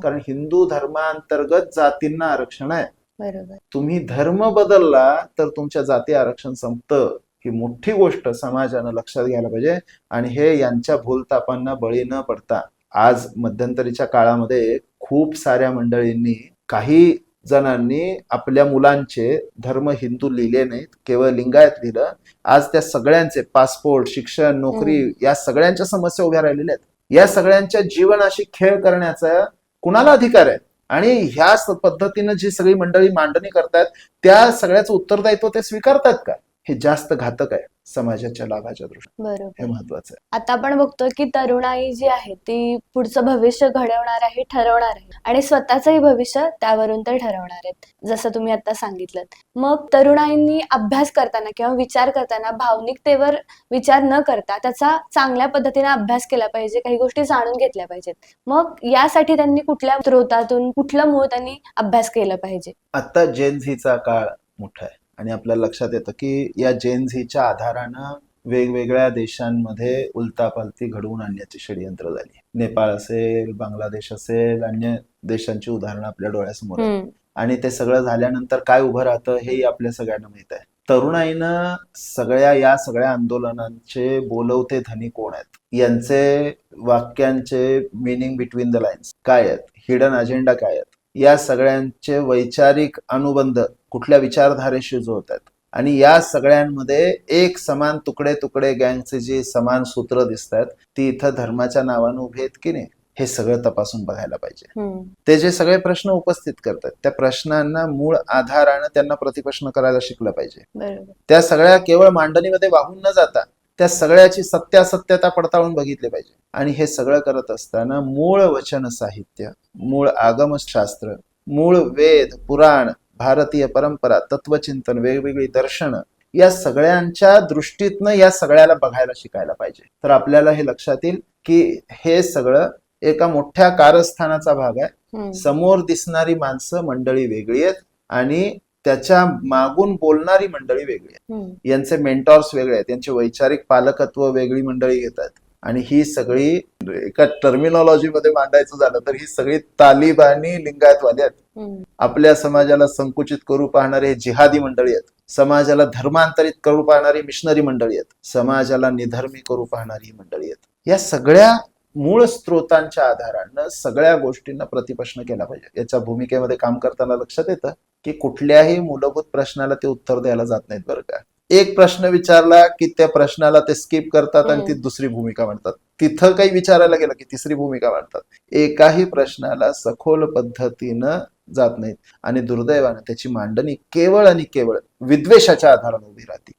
कारण हिंदू धर्मांतर्गत जातींना आरक्षण आहे. बरोबर. तुम्ही धर्म बदलला तर तुमच्या जाती आरक्षण संपतं. ही मोठी गोष्ट समाजानं लक्षात घ्यायला पाहिजे. आणि हे यांच्या भूलतापांना बळी न पडता आज मध्यंतरीच्या काळामध्ये खूप साऱ्या मंडळींनी, काही जणांनी आपल्या मुलांचे धर्म हिंदू लिहिले नाहीत, केवळ लिंगायत लिहिलं. आज त्या सगळ्यांचे पासपोर्ट, शिक्षण, नोकरी या सगळ्यांच्या समस्या उभ्या राहिलेल्या आहेत. या सगळ्यांच्या जीवनाशी खेळ करण्याचा कुणाला अधिकार आहे? आणि ह्या पद्धतीनं जी सगळी मंडळी मांडणी करतात त्या सगळ्याचं उत्तरदायित्व ते स्वीकारतात का? हे जास्त घातक आहे. समाजाच्या लाभाच्या दृष्टीने हे बरोबर. महत्वाचं आहे. आता आपण बघतोय की तरुणाई जी आहे ती पुढचं भविष्य घडवणार आहे, ठरवणार आहे आणि स्वतःचंही भविष्य त्यावरून ते ठरवणार आहेत, जसं तुम्ही आता सांगितलं. मग तरुणाईंनी अभ्यास करताना किंवा विचार करताना भावनिकतेवर विचार न करता त्याचा चांगल्या पद्धतीने अभ्यास केला पाहिजे, काही गोष्टी जाणून घेतल्या पाहिजेत. मग यासाठी त्यांनी कुठल्या स्रोतातून कुठलं मूळ त्यांनी अभ्यास केलं पाहिजे? आता जेन झीचा काळ मोठा आहे आणि आपल्याला लक्षात येतं की या जेन झीच्या आधारानं वेगवेगळ्या देशांमध्ये उलथापालथी घडवून आणण्याची षडयंत्र झाली. नेपाळ असेल, बांगलादेश असेल, अन्य देशांची उदाहरणं आपल्या डोळ्यासमोर आहेत. आणि ते सगळं झाल्यानंतर काय उभं राहतं हेही आपल्या सगळ्यांना माहित आहे. तरुणाईनं या सगळ्या आंदोलनांचे बोलवते धनी कोण आहेत, यांचे वाक्यांचे मिनिंग बिटवीन द लाईन्स काय आहेत, हिडन अजेंडा काय आहेत, या सगळ्यांचे वैचारिक अनुबंध कुठल्या विचारधारेशी जुळतात आणि या सगळ्यांमध्ये एक समान तुकडे तुकडे गँगचे जे समान सूत्र दिसतात ती इथं धर्माच्या नावानं उभी आहेत की नाही, हे सगळं तपासून बघायला पाहिजे. ते जे सगळे प्रश्न उपस्थित करतात त्या प्रश्नांना मूळ आधारानं त्यांना प्रतिप्रश्न करायला शिकलं पाहिजे. बरोबर. त्या सगळ्या केवळ मांडणीमध्ये वाहून न जाता त्या सगळ्याची सत्यासत्यता पडताळून बघितली पाहिजे. आणि हे सगळं करत असताना मूळ वचन साहित्य, मूळ आगमशास्त्र, मूळ वेद पुराण, भारतीय परंपरा, तत्वचिंतन, वेगवेगळी दर्शनं, या सगळ्यांच्या दृष्टीतनं या सगळ्याला बघायला शिकायला पाहिजे. तर आपल्याला हे लक्षात येईल की हे सगळं एका मोठ्या कारस्थानाचा भाग आहे. समोर दिसणारी माणसं मंडळी वेगळी आहेत आणि त्याच्या मागून बोलणारी मंडळी वेगळी आहे. यांचे मेंटॉर्स वेगळे आहेत, यांचे वैचारिक पालकत्व वेगळी मंडळी घेतात. आणि ही सगळी एका टर्मिनॉलॉजी मध्ये मांडायचं झालं तर ही सगळी तालिबानी लिंगायतवादी आहेत. आपल्या समाजाला संकुचित करू पाहणारे जिहादी मंडळी आहेत, समाजाला धर्मांतरित करू पाहणारी मिशनरी मंडळी आहेत, समाजाला निधर्मी करू पाहणारी मंडळी आहेत. या सगळ्या मूळ स्रोतांच्या आधारानं सगळ्या गोष्टींना प्रतिप्रश्न केला पाहिजे. याच्या भूमिकेमध्ये काम करताना लक्षात येतं की कुठल्याही मूलभूत प्रश्नाला ते उत्तर द्यायला जात नाहीत बरं का. एक प्रश्न विचारला की त्या प्रश्नाला ते स्किप करतात आणि ती दुसरी भूमिका मांडतात. तिथं काही विचारायला गेलं की तिसरी भूमिका मांडतात. एकाही प्रश्नाला सखोल पद्धतीनं जात नाहीत आणि दुर्दैवानं त्याची मांडणी केवळ आणि केवळ विद्वेषाच्या आधाराने उभी राहते,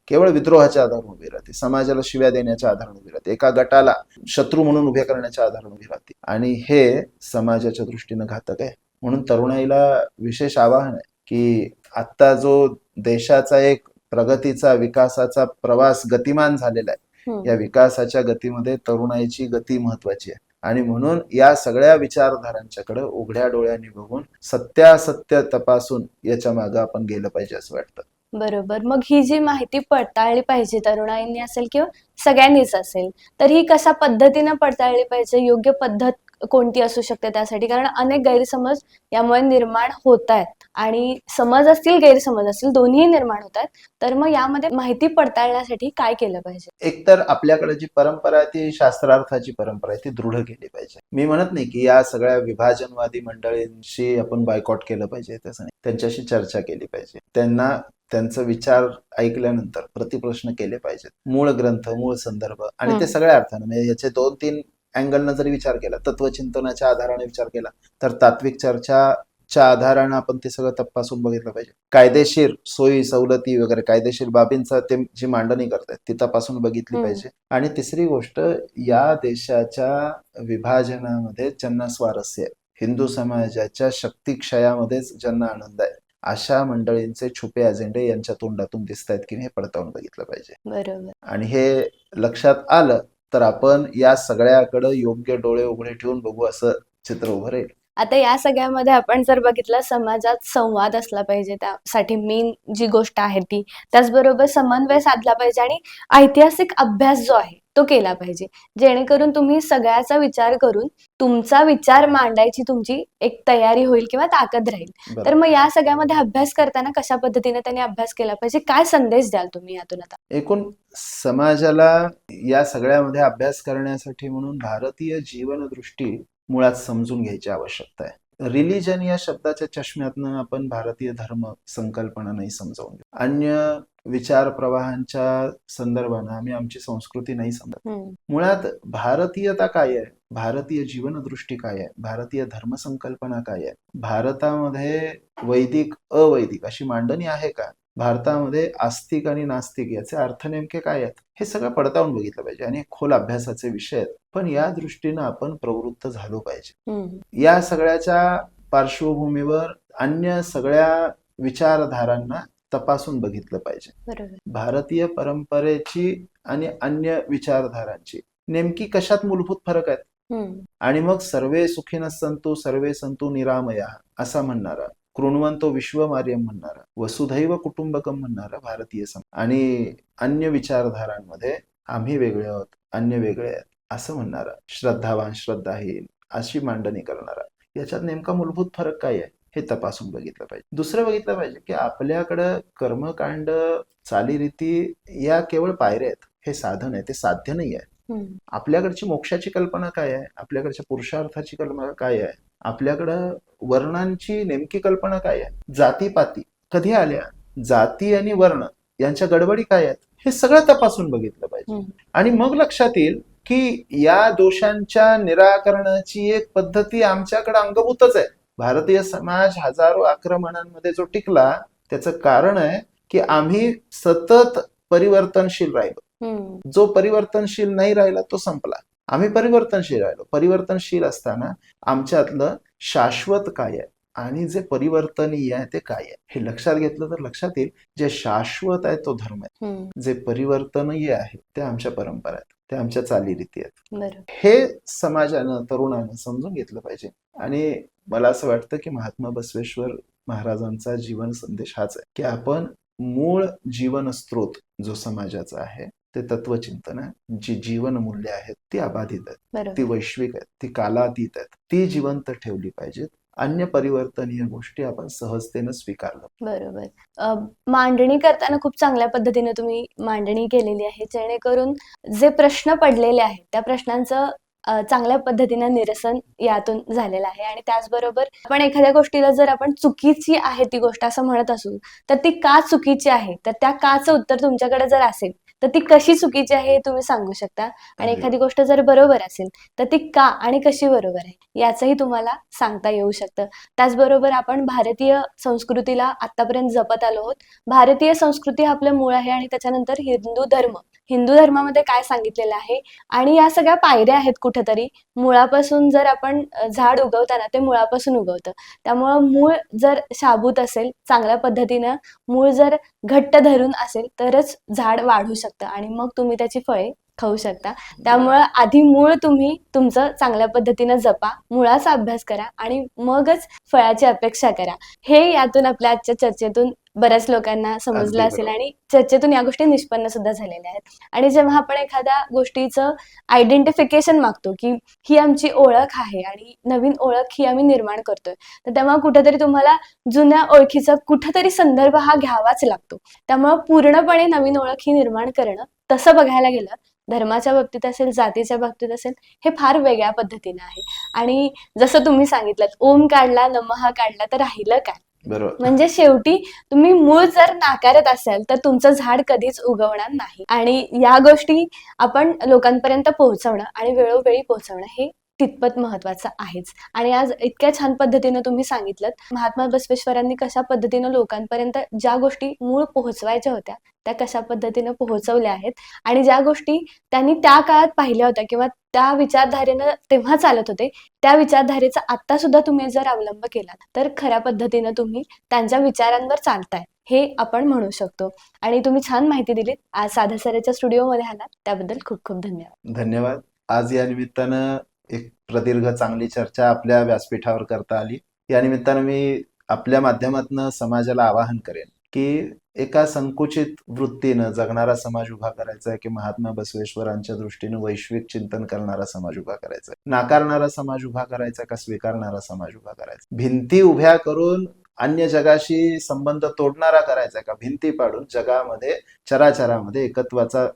केवळ विद्रोहाच्या आधाराने उभी राहते, समाजाला शिव्या देण्याच्या आधाराने उभी राहते, एका गटाला शत्रू म्हणून उभे करण्याच्या आधाराने उभी राहते. आणि हे समाजाच्या दृष्टीनं घातक आहे. म्हणून तरुणाईला विशेष आवाहन आहे की आत्ता जो देशाचा एक प्रगतीचा विकासाचा प्रवास गतिमान झालेला आहे, या विकासाच्या गतीमध्ये तरुणाईची गती महत्वाची आहे. आणि म्हणून या सगळ्या विचारधारांच्याकडे उघड्या डोळ्यांनी बघून सत्यासत्य तपासून याच्या मागे आपण गेलं पाहिजे असं वाटतं. बरोबर. मग ही जी माहिती पडताळली पाहिजे, तरुणाईंनी असेल किंवा सगळ्यांनीच असेल, तर ही कशा पद्धतीने पडताळली पाहिजे, योग्य पद्धत कोणती असू शकते त्यासाठी? कारण अनेक गैरसमज यामुळे निर्माण होत आहेत आणि समज असतील, गैरसमज असतील, दोन्ही निर्माण होत आहेत. तर मग यामध्ये माहिती पडताळण्यासाठी काय केलं पाहिजे? एकतर आपल्याकडे जी परंपरा आहे ती शास्त्रार्थाची परंपरा आहे, ती दृढ केली पाहिजे. मी म्हणत नाही की या सगळ्या विभाजनवादी मंडळींशी आपण बायकॉट केलं पाहिजे, तसं नाही. त्यांच्याशी चर्चा केली पाहिजे, त्यांचा विचार ऐकल्यानंतर प्रतिप्रश्न केले पाहिजेत. मूळ ग्रंथ, मूळ संदर्भ आणि ते सगळ्या अर्थानं, म्हणजे याचे 2-3 अँगलनं जरी विचार केला, तत्वचिंतनाच्या आधाराने विचार केला तर तात्विक चर्चाच्या आधारानं आपण ते सगळं तपासून बघितलं पाहिजे. कायदेशीर सोयी सवलती वगैरे कायदेशीर बाबींचा ते जी मांडणी करतात ती तपासून बघितली पाहिजे. आणि तिसरी गोष्ट, या देशाच्या विभाजनामध्ये ज्यांना स्वारस्य आहे, हिंदू समाजाच्या शक्तिक्षयामध्येच ज्यांना आनंद आहे, अशा मंडळींचे छुपे अजेंडे यांच्या तोंडातून दिसत आहेत की हे पडताळून बघितलं पाहिजे. बरोबर. आणि हे लक्षात आलं तर आपण या सगळ्याकडे योग्य डोळे उघडे ठेवून बघू असं चित्र उभं राहील. आता या सगळ्यामध्ये आपण जर बघितलं, समाजात संवाद असला पाहिजे, त्यासाठी मेन जी गोष्ट आहे ती, त्याचबरोबर समन्वय साधला पाहिजे आणि ऐतिहासिक अभ्यास जो आहे तो केला पाहिजे, जेणेकरून तुम्ही सगळ्याचा विचार करून तुमचा विचार मांडायची तुमची एक तयारी होईल किंवा ताकद राहील. तर मग या सगळ्यामध्ये अभ्यास करताना कशा पद्धतीने त्यांनी अभ्यास केला पाहिजे, काय संदेश द्याल तुम्ही यातून? आता एकूण समाजाला या सगळ्यामध्ये अभ्यास करण्यासाठी म्हणून भारतीय जीवनदृष्टी मुळात समजून घ्यायची आवश्यकता आहे. रिलिजन या शब्दाच्या चष्म्यातनं आपण भारतीय धर्म संकल्पना नाही समजावून घेऊ. अन्य विचार प्रवाहांच्या संदर्भानं आम्ही आमची संस्कृती नाही समजत. मुळात भारतीयता काय आहे, भारतीय जीवनदृष्टी काय आहे, भारतीय धर्मसंकल्पना काय आहे, भारतामध्ये वैदिक अवैदिक अशी मांडणी आहे का, भारतामध्ये आस्तिक आणि नास्तिक याचे अर्थ नेमके काय आहेत हे सगळं पडताळून बघितलं पाहिजे आणि खोल अभ्यासाचे विषय आहेत. पण या दृष्टीनं आपण प्रवृत्त झालो पाहिजे. या सगळ्याच्या पार्श्वभूमीवर अन्य सगळ्या विचारधारांना तपासून बघितलं पाहिजे. बरोबर. भारतीय परंपरेची आणि अन्य विचारधारांची नेमकी कशात मूलभूत फरक आहेत आणि मग सर्वे सुखिनः सन्तु सर्वे सन्तु निरामयाः असं म्हणणारा, कृण्वन्तो विश्वमार्यं म्हणणारा, वसुधैव कुटुंबकम म्हणणारा भारतीय आणि अन्य विचारधारांमध्ये आम्ही वेगळे आहोत, अन्य वेगळे आहेत असं म्हणणारा, श्रद्धावान श्रद्धाहीन अशी मांडणी करणारा, याच्यात नेमका मूलभूत फरक काय आहे हे तपासून बघितलं पाहिजे. दुसरं बघितलं पाहिजे की आपल्याकडं कर्मकांड, चालीरीती या केवळ पायऱ्या आहेत, हे साधन आहे, ते साध्य नाही आहे. आपल्याकडची मोक्षाची कल्पना काय आहे, आपल्याकडच्या पुरुषार्थाची कल्पना काय आहे, आपल्याकडं वर्णांची नेमकी कल्पना काय आहे, जातीपाती कधी आल्या, जाती आणि वर्ण यांच्या गडबडी काय आहेत हे सगळं तपासून बघितलं पाहिजे. आणि मग लक्षात येईल की या दोषांच्या निराकरणाची एक पद्धती आमच्याकडे अंगभूतच आहे. भारतीय समाज हजारो आक्रमणांमध्ये जो टिकला त्याचं कारण आहे की आम्ही सतत परिवर्तनशील राहिलो. जो परिवर्तनशील नाही राहिला तो संपला. आम्ही परिवर्तनशील राहिलो. परिवर्तनशील असताना आमच्यातलं शाश्वत काय आहे आणि जे परिवर्तनीय आहे ते काय आहे हे लक्षात घेतलं तर लक्षात येईल जे शाश्वत आहे तो धर्म आहे, जे परिवर्तनीय आहे ते आमच्या परंपरा आहेत, ते आमच्या चालीरीती आहेत. हे समाजानं, तरुणानं समजून घेतलं पाहिजे. आणि मला असं वाटतं की महात्मा बसवेश्वर महाराजांचा जीवन संदेश हाच आहे की आपण मूळ जीवन स्रोत जो समाजाचा आहे ते तत्वचिंतन आहे. जी जीवन मूल्य आहेत ती अबाधित आहेत, ती वैश्विक आहेत, ती कालातीत आहेत, ती जिवंत ठेवली पाहिजेत. अन्य परिवर्तनीय गोष्टी आपण सहजतेनं स्वीकारलं. बरोबर. मांडणी करताना खूप चांगल्या पद्धतीने तुम्ही मांडणी केलेली आहे, जेणेकरून जे प्रश्न पडलेले आहेत त्या प्रश्नांचं चांगल्या पद्धतीनं निरसन यातून झालेलं आहे. आणि त्याचबरोबर आपण एखाद्या गोष्टीला जर आपण चुकीची आहे ती गोष्ट असं म्हणत असू तर ती का चुकीची आहे, तर त्या काचं उत्तर तुमच्याकडे जर असेल तर ती कशी चुकीची आहे हे तुम्ही सांगू शकता. आणि एखादी गोष्ट जर बरोबर असेल तर ती का आणि कशी बरोबर आहे याचंही तुम्हाला सांगता येऊ शकतं. त्याचबरोबर आपण भारतीय संस्कृतीला आतापर्यंत जपत आलो आहोत. भारतीय संस्कृती आपलं मूळ आहे आणि त्याच्यानंतर हिंदू धर्मामध्ये काय सांगितलेलं आहे आणि या सगळ्या पायऱ्या आहेत. कुठेतरी मुळापासून जर आपण झाड उगवताना ते मुळापासून उगवतं. त्यामुळं मूळ जर शाबूत असेल, चांगल्या पद्धतीनं मूळ जर घट्ट धरून असेल तरच झाड वाढू शकतं आणि मग तुम्ही त्याची फळे खाऊ शकता. त्यामुळं आधी मूळ तुम्ही तुमचं चांगल्या पद्धतीनं जपा, मुळाचा अभ्यास करा आणि मगच फळाची अपेक्षा करा. हे यातून आपल्या आजच्या चर्चेतून बऱ्याच लोकांना समजलं असेल आणि चर्चेतून या गोष्टी निष्पन्न सुद्धा झालेल्या आहेत. आणि जेव्हा आपण एखाद्या गोष्टीचं आयडेंटिफिकेशन मागतो की ही आमची ओळख आहे आणि नवीन ओळख ही आम्ही निर्माण करतोय, तर तेव्हा कुठेतरी तुम्हाला जुन्या ओळखीचा कुठेतरी संदर्भ हा घ्यावाच लागतो. त्यामुळं पूर्णपणे नवीन ओळख ही निर्माण करणं, तसं बघायला गेलं धर्माच्या बाबतीत असेल, जातीच्या बाबतीत असेल, हे फार वेगळ्या पद्धतीने आहे. आणि जसं तुम्ही सांगितलं, ओम काढला, नमः काढला तर राहिलं काय? बरोबर. म्हणजे शेवटी तुम्ही मूळ जर नाकारत असाल तर तुमचं झाड कधीच उगवणार नाही. आणि या गोष्टी आपण लोकांपर्यंत पोहोचवणं आणि वेळोवेळी पोहोचवणं हे तितपत महत्वाचं आहेच. आणि आज इतक्या छान पद्धतीनं तुम्ही सांगितलं महात्मा बसवेश्वरांनी कशा पद्धतीनं लोकांपर्यंत ज्या गोष्टी मूळ पोहोचवायच्या होत्या त्या कशा पद्धतीनं पोहोचवल्या आहेत आणि ज्या गोष्टी त्यांनी त्या काळात पाहिल्या होत्या किंवा त्या विचारधारेनं तेव्हा चालत होते, त्या विचारधारेचा आता सुद्धा तुम्ही जर अवलंब केला तर खऱ्या पद्धतीनं तुम्ही त्यांच्या विचारांवर चालताय हे आपण म्हणू शकतो. आणि तुम्ही छान माहिती दिलीत. आज साधा सराच्या स्टुडिओमध्ये आलात त्याबद्दल खूप खूप धन्यवाद. धन्यवाद. आज या निमित्तानं एक प्रदीर्घ चांगली चर्चा आपल्या व्यासपीठावर करता आली. या निमित्तानं मी आपल्या माध्यमातून समाजाला आवाहन करेन की एका संकुचित वृत्तीनं जगणारा समाज उभा करायचा आहे की महात्मा बसवेश्वरांच्या दृष्टीनं वैश्विक चिंतन करणारा समाज उभा करायचा आहे, नाकारणारा समाज उभा करायचा का स्वीकारणारा समाज उभा करायचा, भिंती उभ्या करून अन्य जगाशी संबंध तोडणारा करायचा का भिंती पाडून जगामध्ये चराचरामध्ये एकत्वाचा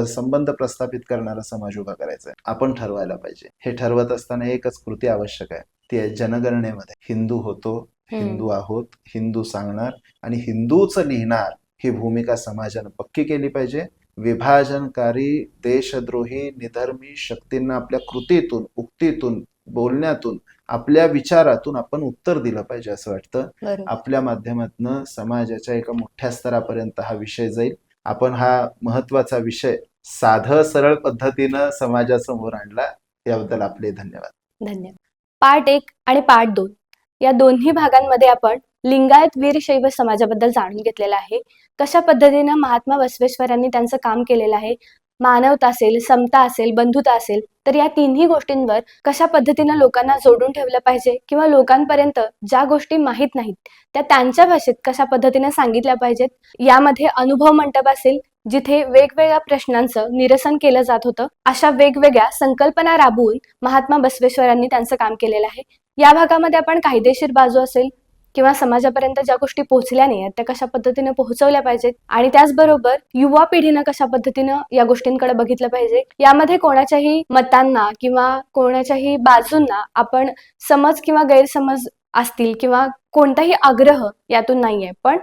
संबंध प्रस्थापित करणारा समाज उभा करायचा आहे. आपण ठरवायला पाहिजे. हे ठरवत असताना एकच कृती आवश्यक आहे, ती आहे जनगणनेमध्ये हिंदू होतो, हिंदू आहोत, हिंदू सांगणार आणि हिंदूच लिहिणार ही भूमिका समाजानं पक्की केली पाहिजे. विभाजनकारी, देशद्रोही, निधर्मी शक्तींना आपल्या कृतीतून, उक्तीतून बोलण्यातून, आपल्या विचारातून आपण उत्तर दिलं पाहिजे असं वाटतं. बरोबर. आपल्या माध्यमातून समाजाच्या एका मोठ्या स्तरापर्यंत हा विषय जाईल. आपण हा महत्वाचा विषय साधं सरळ पद्धतीनं समाजासमोर आणला, याबद्दल आपले धन्यवाद. धन्यवाद. पार्ट 1 आणि पार्ट 2 या दोन्ही भागांमध्ये आपण लिंगायत वीरशैव समाजाबद्दल जाणून घेतलेलं आहे. कशा पद्धतीनं महात्मा बसवेश्वरांनी त्यांचं काम केलेलं आहे. मानवता असेल, समता असेल, बंधुता असेल, तर या तिन्ही गोष्टींवर कशा पद्धतीनं लोकांना जोडून ठेवलं पाहिजे किंवा लोकांपर्यंत ज्या गोष्टी माहीत नाहीत त्या त्यांच्या भाषेत कशा पद्धतीने सांगितल्या पाहिजेत. यामध्ये अनुभव मंडप असेल, जिथे वेगवेगळ्या प्रश्नांचं निरसन केलं जात होतं. अशा वेगवेगळ्या संकल्पना राबवून महात्मा बसवेश्वरांनी त्यांचं काम केलेलं आहे. या भागामध्ये आपण कायदेशीर बाजू असेल किंवा समाजापर्यंत ज्या गोष्टी पोहोचल्या नाहीत त्या कशा पद्धतीने पोहोचवल्या पाहिजेत आणि त्याचबरोबर युवा पिढीनं कशा पद्धतीनं या गोष्टींकडे बघितलं पाहिजे. यामध्ये कोणाच्याही मतांना किंवा कोणाच्याही बाजूंना आपण समज किंवा गैरसमज असतील किंवा कोणताही आग्रह यातून नाहीये, पण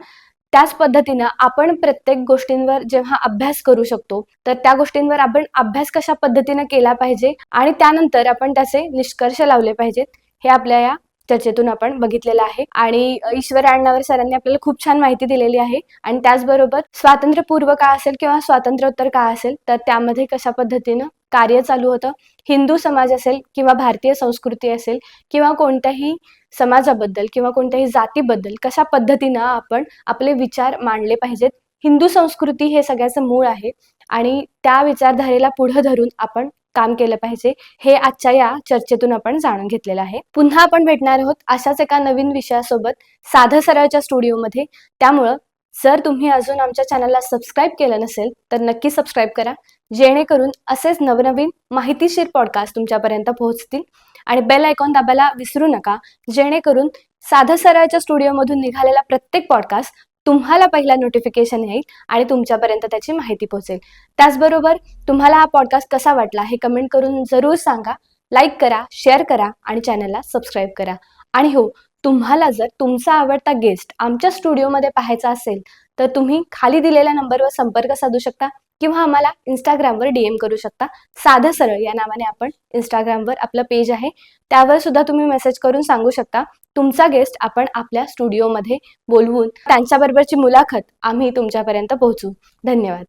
त्याच पद्धतीनं आपण प्रत्येक गोष्टींवर जेव्हा अभ्यास करू शकतो तर त्या गोष्टींवर आपण अभ्यास कशा पद्धतीनं केला पाहिजे आणि त्यानंतर आपण त्याचे निष्कर्ष लावले पाहिजेत, हे आपल्या या चर्चेतून आपण बघितलेलं आहे. आणि ईश्वर अण्णावर सरांनी आपल्याला खूप छान माहिती दिलेली आहे. आणि त्याचबरोबर स्वातंत्र्यपूर्व काळ असेल किंवा स्वातंत्र्योत्तर काळ असेल तर त्यामध्ये कशा पद्धतीनं कार्य चालू होतं, हिंदू समाज असेल किंवा भारतीय संस्कृती असेल किंवा कोणत्याही समाजाबद्दल किंवा कोणत्याही जातीबद्दल कशा पद्धतीनं आपण आपले विचार मांडले पाहिजेत. हिंदू संस्कृती हे सगळ्याचं मूळ आहे आणि त्या विचारधारेला पुढे धरून आपण काम केलं पाहिजे, हे आजच्या या चर्चेतून आपण जाणून घेतलेलं आहे. पुन्हा आपण भेटणार आहोत अशाच एका नवीन विषयासोबत साधं सरळच्या स्टुडिओमध्ये. त्यामुळं जर तुम्ही अजून आमच्या चॅनलला सबस्क्राईब केलं नसेल तर नक्की सबस्क्राईब करा, जेणेकरून असेच नवनवीन माहितीशीर पॉडकास्ट तुमच्यापर्यंत पोहोचतील. आणि बेल आयकॉन दाबायला विसरू नका, जेणेकरून साधं सरळच्या स्टुडिओमधून निघालेला प्रत्येक पॉडकास्ट तुम्हाला पहिला नोटिफिकेशन येईल आणि तुमच्यापर्यंत त्याची माहिती पोहोचेल. त्याचबरोबर तुम्हाला हा पॉडकास्ट कसा वाटला हे कमेंट करून जरूर सांगा. लाईक करा, शेअर करा आणि चॅनलला सबस्क्राईब करा. आणि हो, तुम्हाला जर तुमचा आवडता गेस्ट आमच्या स्टुडिओमध्ये पाहायचा असेल तर तुम्ही खाली दिलेल्या नंबरवर संपर्क साधू शकता किंवा आम्हाला इंस्टाग्रामवर DM करू शकता. साधं सरळ या नावाने आपण इंस्टाग्रामवर आपलं पेज आहे, त्यावर सुद्धा तुम्ही मेसेज करून सांगू शकता तुमचा गेस्ट आपण आपल्या स्टुडिओमध्ये बोलवून त्यांच्याबरोबरची मुलाखत आम्ही तुमच्यापर्यंत पोहोचू. धन्यवाद.